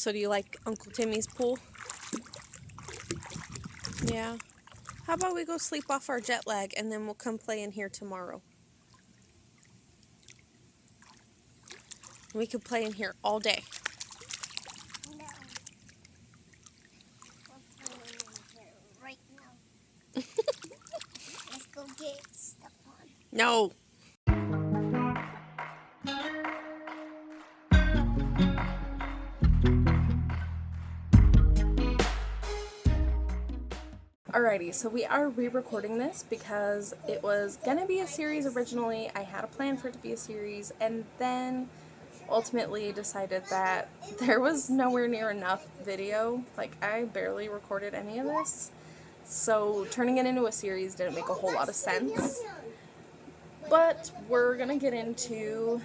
So do you like Uncle Timmy's pool? Yeah. How about we go sleep off our jet lag and then we'll come play in here tomorrow? We could play in here all day. No. We're playing in here right now. Let's go get stuff on. No. Alrighty, so we are re-recording this because it was gonna be a series originally. I had a plan for it to be a series, and then ultimately decided that there was nowhere near enough video. Like, I barely recorded any of this, so turning it into a series didn't make a whole lot of sense. But we're gonna get into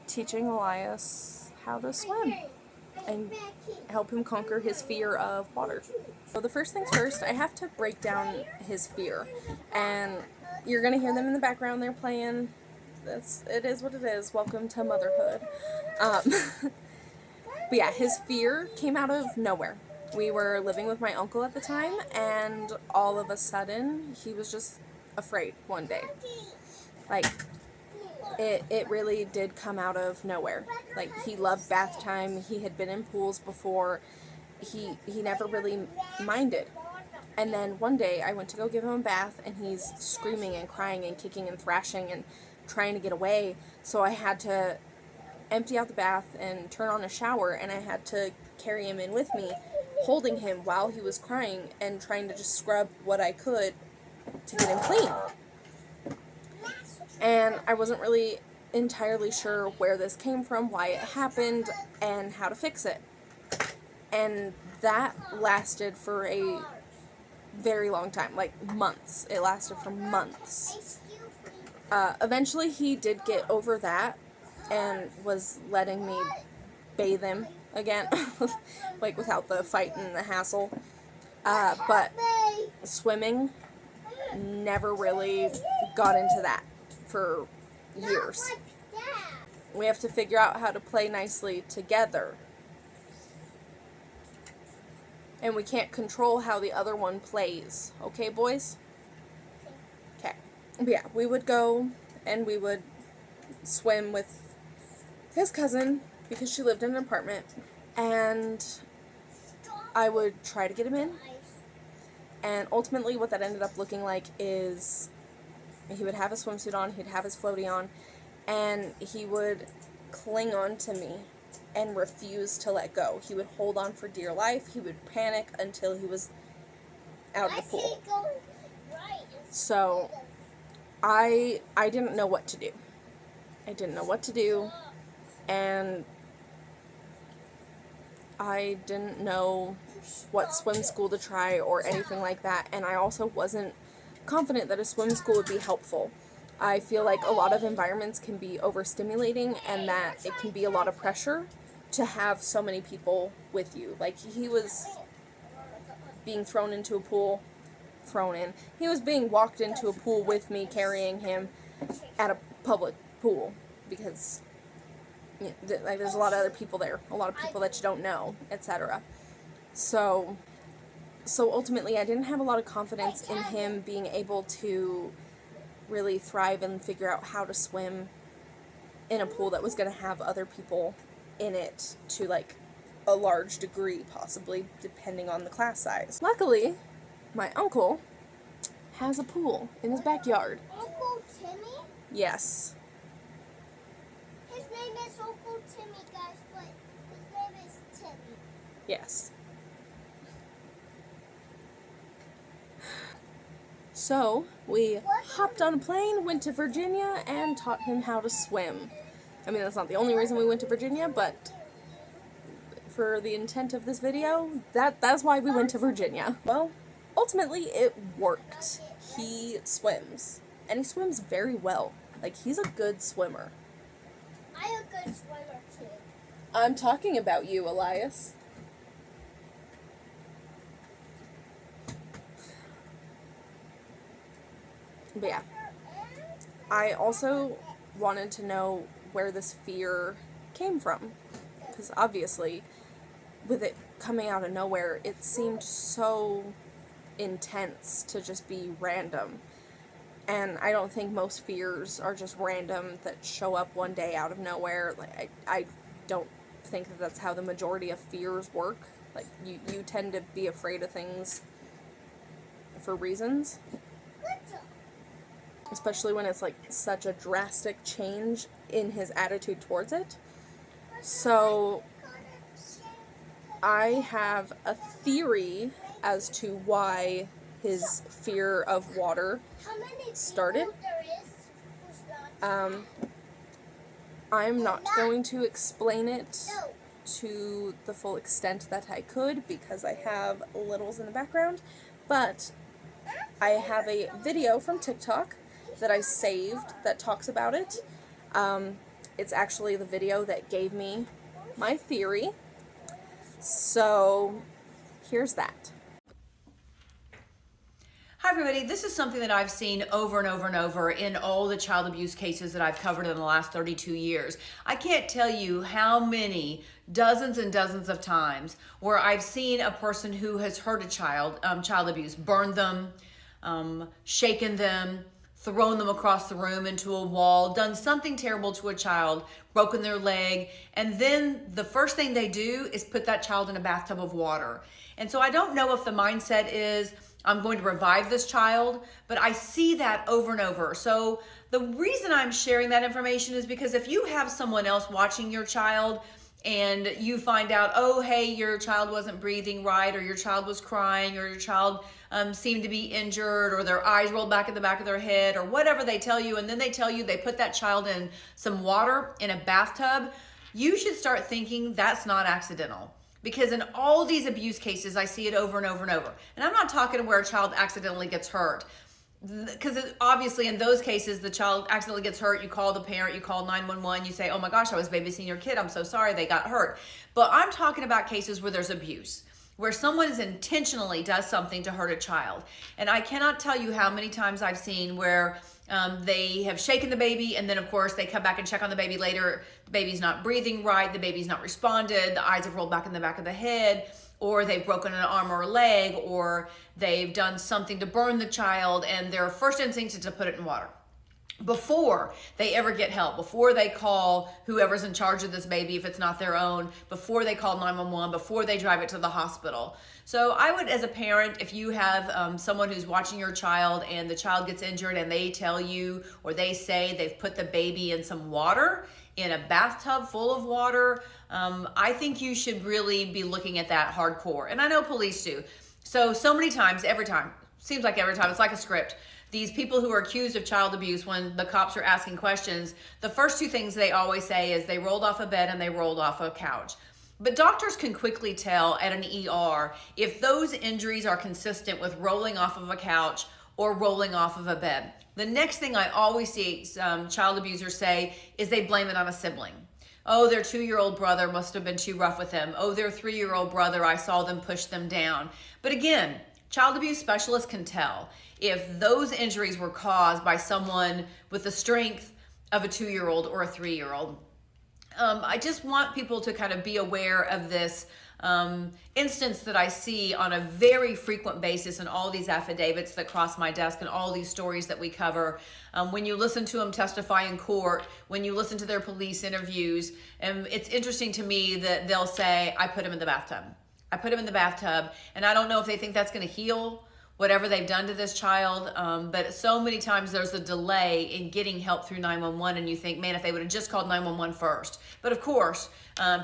teaching Elias how to swim and help him conquer his fear of water. So the first things first, I have to break down his fear, and you're gonna hear them in the background. They're playing. It is what it is. Welcome to motherhood. But yeah, his fear came out of nowhere. We were living with my uncle at the time, and all of a sudden he was just afraid one day. Like, it really did come out of nowhere. Like, he loved bath time. He had been in pools before. He never really minded. And then one day I went to go give him a bath, and he's screaming and crying and kicking and thrashing and trying to get away. So I had to empty out the bath and turn on a shower, and I had to carry him in with me, holding him while he was crying and trying to just scrub what I could to get him clean. And I wasn't really entirely sure where this came from, why it happened, and how to fix it. And that lasted for a very long time, like months. It lasted for months. Eventually he did get over that and was letting me bathe him again, like without the fight and the hassle. But swimming, never really got into that for years. We have to figure out how to play nicely together. And we can't control how the other one plays. Okay, boys? Okay. But yeah, we would go and we would swim with his cousin because she lived in an apartment. And I would try to get him in. And ultimately what that ended up looking like is he would have a swimsuit on, he'd have his floaty on, and he would cling on to me and refuse to let go. He would hold on for dear life. He would panic until he was out of the pool. So I didn't know what to do. I didn't know what to do, and I didn't know what swim school to try or anything like that, and I also wasn't confident that a swim school would be helpful. I feel like a lot of environments can be overstimulating, and that it can be a lot of pressure to have so many people with you. Like, he was being thrown into a pool, he was being walked into a pool with me carrying him at a public pool, because like, there's a lot of other people there, a lot of people that you don't know, etc. So ultimately I didn't have a lot of confidence in him being able to really thrive and figure out how to swim in a pool that was going to have other people in it to, like, a large degree, possibly, depending on the class size. Luckily, my uncle has a pool in his backyard. Uncle Timmy? Yes. His name is Uncle Timmy, guys, but his name is Timmy. Yes. So, we hopped on a plane, went to Virginia, and taught him how to swim. I mean, that's not the only reason we went to Virginia, but for the intent of this video, that's why we went to Virginia. Well, ultimately, it worked. He swims, and he swims very well. Like, he's a good swimmer. I'm a good swimmer, too. I'm talking about you, Elias. But yeah, I also wanted to know where this fear came from, because obviously with it coming out of nowhere, it seemed so intense to just be random. And I don't think most fears are just random that show up one day out of nowhere. Like I don't think that that's how the majority of fears work. Like you tend to be afraid of things for reasons, especially when it's like such a drastic change in his attitude towards it. So I have a theory as to why his fear of water started. I'm not going to explain it to the full extent that I could because I have littles in the background, but I have a video from TikTok that I saved that talks about it. It's actually the video that gave me my theory. So here's that. Hi everybody, this is something that I've seen over and over and over in all the child abuse cases that I've covered in the last 32 years. I can't tell you how many dozens and dozens of times where I've seen a person who has hurt a child abuse, burned them, shaken them, thrown them across the room into a wall, done something terrible to a child, broken their leg, and then the first thing they do is put that child in a bathtub of water. And so I don't know if the mindset is, I'm going to revive this child, but I see that over and over. So the reason I'm sharing that information is because if you have someone else watching your child and you find out, oh, hey, your child wasn't breathing right, or your child was crying, or your child seemed to be injured, or their eyes rolled back in the back of their head, or whatever they tell you, and then they tell you they put that child in some water in a bathtub, you should start thinking that's not accidental. Because in all these abuse cases, I see it over and over and over. And I'm not talking where a child accidentally gets hurt. Because obviously in those cases, the child accidentally gets hurt, you call the parent, you call 911, you say, oh my gosh, I was babysitting your kid, I'm so sorry, they got hurt. But I'm talking about cases where there's abuse, where someone is intentionally does something to hurt a child. And I cannot tell you how many times I've seen where they have shaken the baby, and then of course they come back and check on the baby later. The baby's not breathing right, the baby's not responded, the eyes have rolled back in the back of the head, or they've broken an arm or a leg, or they've done something to burn the child, and their first instinct is to put it in water before they ever get help, before they call whoever's in charge of this baby if it's not their own, before they call 911, before they drive it to the hospital. So I would, as a parent, if you have someone who's watching your child and the child gets injured and they tell you, or they say they've put the baby in some water, in a bathtub full of water, I think you should really be looking at that hardcore. And I know police do. So many times, every time, seems like every time, it's like a script. These people who are accused of child abuse, when the cops are asking questions, the first two things they always say is they rolled off a bed and they rolled off a couch. But doctors can quickly tell at an ER if those injuries are consistent with rolling off of a couch or rolling off of a bed. The next thing I always see child abusers say is they blame it on a sibling. Oh, their 2-year-old brother must have been too rough with them. Oh, their 3-year-old brother, I saw them push them down. But again, child abuse specialists can tell if those injuries were caused by someone with the strength of a 2-year-old or a 3-year-old. I just want people to kind of be aware of this instance that I see on a very frequent basis in all these affidavits that cross my desk and all these stories that we cover. When you listen to them testify in court, when you listen to their police interviews, it's interesting to me that they'll say, I put him in the bathtub. I put him in the bathtub, and I don't know if they think that's going to heal whatever they've done to this child, but so many times there's a delay in getting help through 911, and you think, man, if they would have just called 911 first. But of course,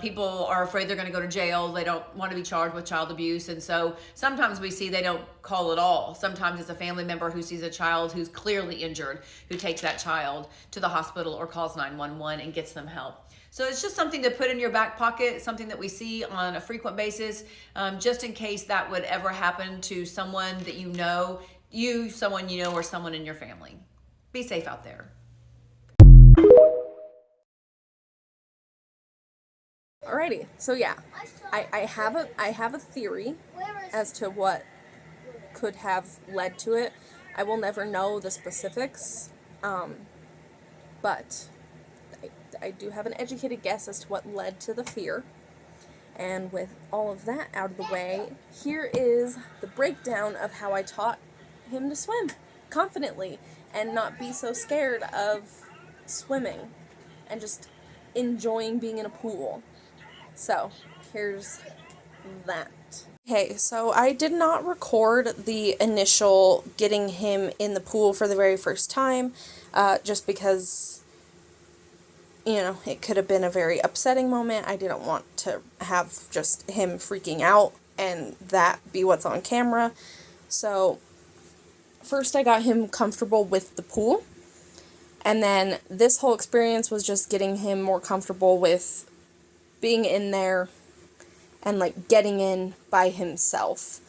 people are afraid they're going to go to jail. They don't want to be charged with child abuse, and so sometimes we see they don't call at all. Sometimes it's a family member who sees a child who's clearly injured, who takes that child to the hospital or calls 911 and gets them help. So it's just something to put in your back pocket, something that we see on a frequent basis, just in case that would ever happen to someone that you know, someone you know, or someone in your family. Be safe out there. Alrighty, so yeah, I have a theory as to what could have led to it. I will never know the specifics, but I do have an educated guess as to what led to the fear. And with all of that out of the way, here is the breakdown of how I taught him to swim confidently and not be so scared of swimming and just enjoying being in a pool. So, here's that. Okay, so I did not record the initial getting him in the pool for the very first time, just because, you know, it could have been a very upsetting moment. I didn't want to have just him freaking out and that be what's on camera. So, first I got him comfortable with the pool, and then this whole experience was just getting him more comfortable with being in there and like getting in by himself,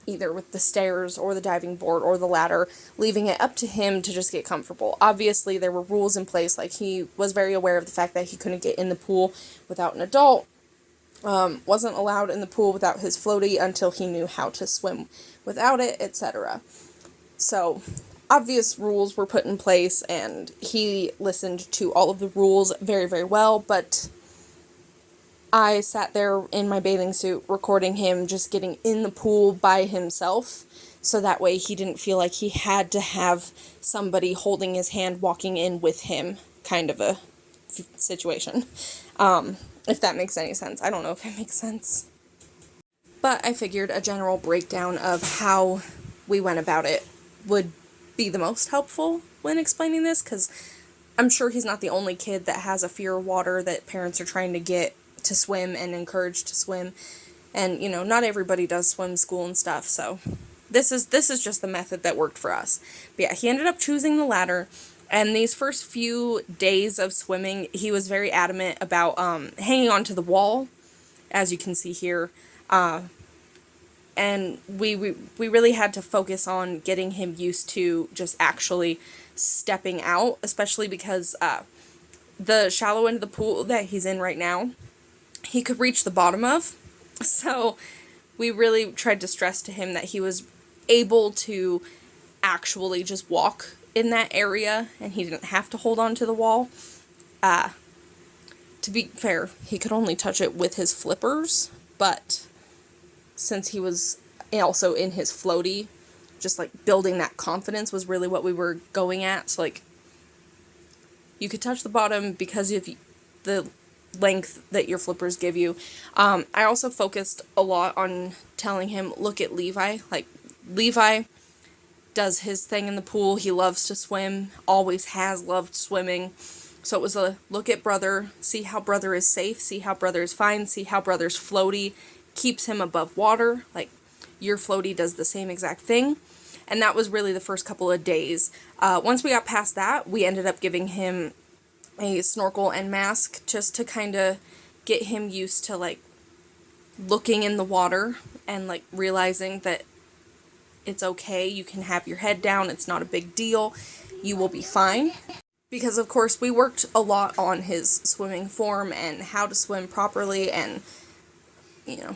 either with the stairs or the diving board or the ladder, leaving it up to him to just get comfortable. Obviously there were rules in place, like he was very aware of the fact that he couldn't get in the pool without an adult, wasn't allowed in the pool without his floaty until he knew how to swim without it, etc. So obvious rules were put in place and he listened to all of the rules very, very well, but I sat there in my bathing suit recording him just getting in the pool by himself, so that way he didn't feel like he had to have somebody holding his hand walking in with him, kind of a situation. If that makes any sense. I don't know if it makes sense. But I figured a general breakdown of how we went about it would be the most helpful when explaining this, because I'm sure he's not the only kid that has a fear of water that parents are trying to get to swim and encouraged to swim, and you know, not everybody does swim school and stuff, so this is just the method that worked for us. But yeah, he ended up choosing the ladder, and these first few days of swimming he was very adamant about hanging onto the wall, as you can see here, and we really had to focus on getting him used to just actually stepping out, especially because the shallow end of the pool that he's in right now, he could reach the bottom of. So we really tried to stress to him that he was able to actually just walk in that area and he didn't have to hold on to the wall. To be fair, he could only touch it with his flippers, but since he was also in his floaty, just like building that confidence was really what we were going at. So like, you could touch the bottom because of the length that your flippers give you. I also focused a lot on telling him, look at Levi. Like, Levi does his thing in the pool. He loves to swim, always has loved swimming. So it was a look at brother, see how brother is safe, see how brother is fine, see how brother's floaty keeps him above water. Like, your floaty does the same exact thing. And that was really the first couple of days. Once we got past that, we ended up giving him a snorkel and mask just to kind of get him used to like looking in the water and like realizing that it's okay, you can have your head down, it's not a big deal, you will be fine. Because of course we worked a lot on his swimming form and how to swim properly, and you know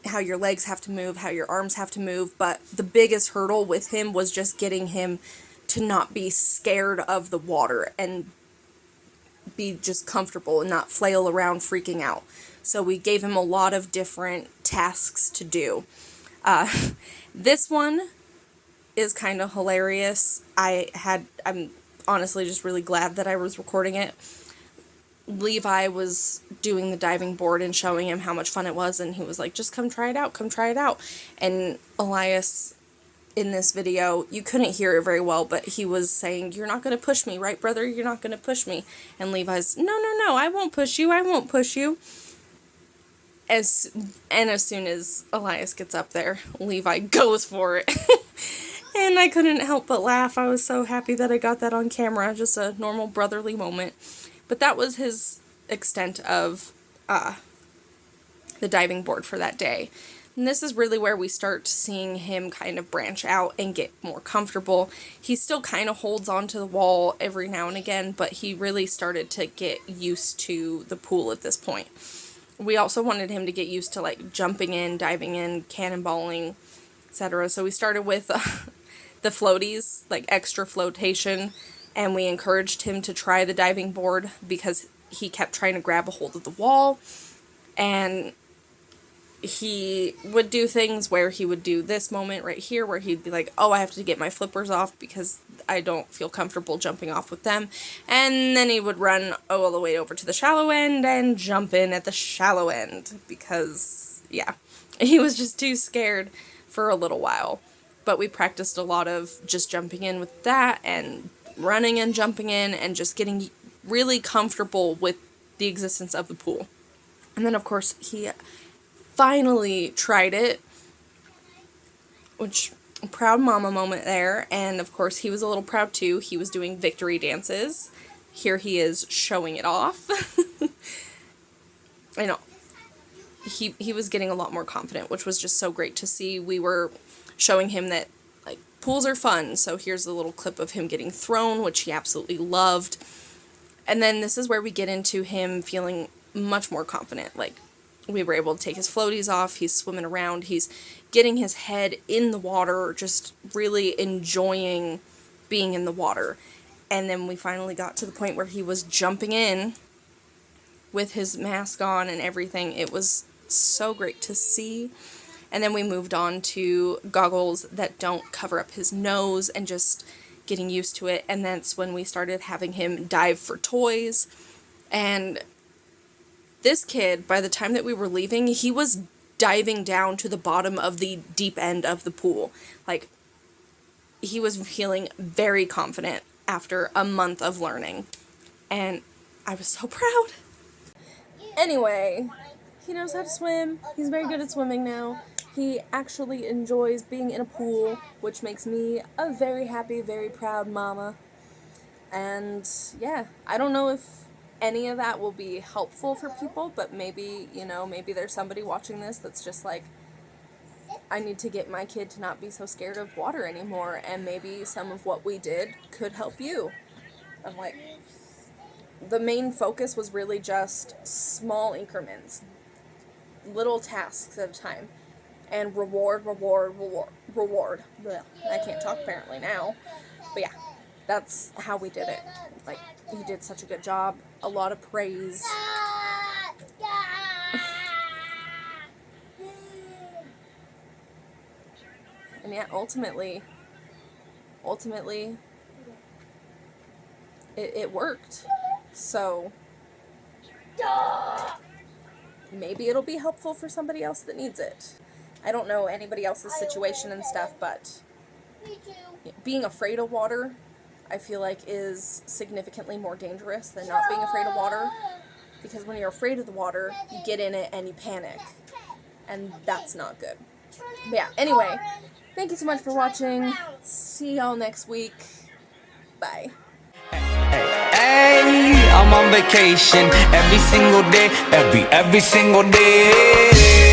how your legs have to move, how your arms have to move, but the biggest hurdle with him was just getting him to not be scared of the water and be just comfortable and not flail around freaking out. So we gave him a lot of different tasks to do. This one is kind of hilarious. I'm honestly just really glad that I was recording it. Levi was doing the diving board and showing him how much fun it was, and he was like, just come try it out, come try it out. And Elias, in this video, you couldn't hear it very well, but he was saying, you're not going to push me, right, brother? You're not going to push me. And Levi's, no, I won't push you, I won't push you. As soon as Elias gets up there, Levi goes for it. And I couldn't help but laugh. I was so happy that I got that on camera, just a normal brotherly moment. But that was his extent of the diving board for that day. And this is really where we start seeing him kind of branch out and get more comfortable. He still kind of holds onto the wall every now and again, but he really started to get used to the pool at this point. We also wanted him to get used to like jumping in, diving in, cannonballing, etc. So we started with the floaties, like extra flotation, and we encouraged him to try the diving board because he kept trying to grab a hold of the wall. And he would do things where he would do this moment right here where he'd be like, oh, I have to get my flippers off because I don't feel comfortable jumping off with them. And then he would run all the way over to the shallow end and jump in at the shallow end because, yeah, he was just too scared for a little while. But we practiced a lot of just jumping in with that and running and jumping in and just getting really comfortable with the existence of the pool. And then, of course, he finally tried it, which, proud mama moment there. And of course he was a little proud too. He was doing victory dances. Here he is showing it off. I know he was getting a lot more confident, which was just so great to see. We were showing him that like pools are fun, so here's a little clip of him getting thrown, which he absolutely loved. And then this is where we get into him feeling much more confident. Like, we were able to take his floaties off, he's swimming around, he's getting his head in the water, just really enjoying being in the water. And then we finally got to the point where he was jumping in with his mask on and everything. It was so great to see. And then we moved on to goggles that don't cover up his nose and just getting used to it. And that's when we started having him dive for toys. And this kid, by the time that we were leaving, he was diving down to the bottom of the deep end of the pool. Like, he was feeling very confident after a month of learning. And I was so proud. Anyway, he knows how to swim. He's very good at swimming now. He actually enjoys being in a pool, which makes me a very happy, very proud mama. And yeah, I don't know if any of that will be helpful for people, but maybe, maybe there's somebody watching this that's just like, I need to get my kid to not be so scared of water anymore, and maybe some of what we did could help you. I'm like, the main focus was really just small increments, little tasks at a time, and reward. Blech, I can't talk apparently now, but yeah, that's how we did it. Like, he did such a good job, a lot of praise. And yeah, ultimately, it worked. So maybe it'll be helpful for somebody else that needs it. I don't know anybody else's situation and stuff, but being afraid of water, I feel like, is significantly more dangerous than not being afraid of water. Because when you're afraid of the water, you get in it and you panic. And that's not good. But yeah, anyway, thank you so much for watching. See y'all next week. Bye. Hey, I'm on vacation every single day, every single day.